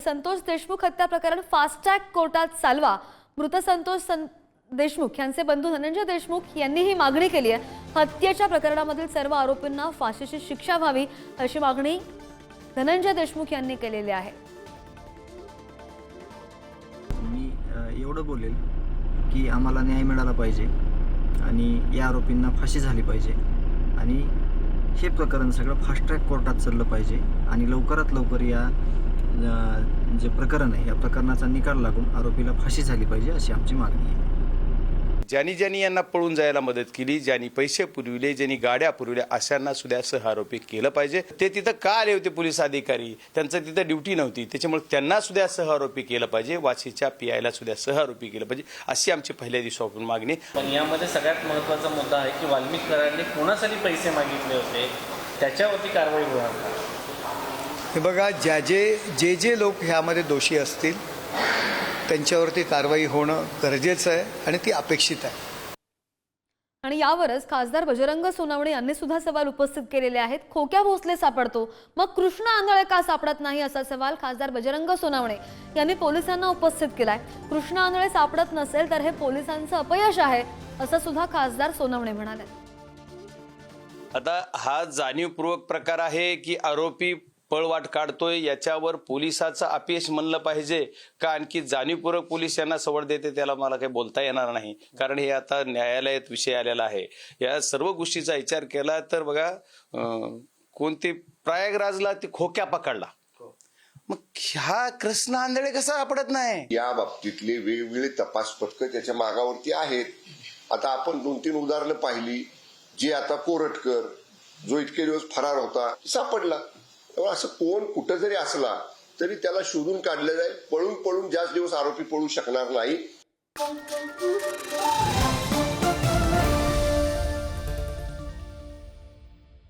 संतोष देशमुख हत्या प्रकरण fast track कोर्टात चालवा। मृत संतोष देशमुख यांचे बंधू धनंजय देशमुख यांनी ही मागणी केली आहे। हत्येच्या प्रकरणामधील सर्व आरोपींना फाशीची शिक्षा व्हावी अशी मागणी धनंजय देशमुख यांनी केलेली आहे। मी एवढं बोलेल की आम्हाला न्याय मिळाला पाहिजे आणि या आरोपींना फाशी झाली पाहिजे आणि हे प्रकरण सगळं फास्ट ट्रॅक कोर्टात चाललं पाहिजे आणि लवकरात लवकर या जे प्रकरण आहे या प्रकरणाचा निकाल लागून आरोपीला फाशी झाली पाहिजे अशी आमची मागणी आहे। ज्यांनी ज्यांनी यांना पळून जायला मदत केली, ज्यांनी पैसे पुरविले, ज्यांनी गाड्या पुरविल्या, अशांना सुद्धा सहआरोपी केलं पाहिजे। ते तिथं का आले होते पोलीस अधिकारी, त्यांचं तिथं ड्युटी नव्हती, त्याच्यामुळे त्यांना सुद्धा सहआरोपी केलं पाहिजे। वाशीच्या पीआयला सुद्धा सहआरोपी केलं पाहिजे अशी आमची पहिल्या दिवसापासून मागणी। पण यामध्ये सगळ्यात महत्त्वाचा मुद्दा आहे की वाल्मिक कराडने कोणासाठी पैसे मागितले होते त्याच्यावरती कारवाई होणार का? हे बघा, जे लोक ह्यामध्ये दोषी असतील त्यांच्यावरती कारवाई होणं गरजेचं आहे आणि ती अपेक्षित आहे। आणि यावरच खासदार बजरंग सोनवणे यांनी सुद्धा सवाल उपस्थित केलेले आहेत। खोक्या भोसले सापडतो मग कृष्ण आंधळे का सापडत नाही असा सवाल खासदार बजरंग सोनवणे यांनी पोलिसांना उपस्थित केलाय। कृष्ण आंधळे सापडत नसेल तर हे पोलिसांचं अपयश आहे असं सुद्धा खासदार सोनवणे म्हणाले। आता हा जाणीवपूर्वक प्रकार आहे की आरोपी पळवाट काढतोय, याच्यावर पोलिसाचं अपयश म्हणलं पाहिजे का आणखी जाणीवपूर्वक पोलीस यांना सवड देते त्याला मला काही बोलता येणार नाही, कारण हे आता न्यायालयात विषय आलेला आहे। या सर्व गोष्टीचा विचार केला तर बघा, कोणते प्रयागराजला ते खोक्या पकडला, मग ह्या कृष्ण आंधळे कसा सापडत नाही? या बाबतीतले वेगवेगळे तपास पथकं त्याच्या मागावरती आहेत। आता आपण 2-3 उदाहरणं पाहिली, जे आता कोरटकर जो इतके दिवस फरार होता सापडला। असं कोण कुठं जरी असला तरी त्याला शोधून काढलं जाईल। पळून जास्त दिवस आरोपी पळू शकणार नाही।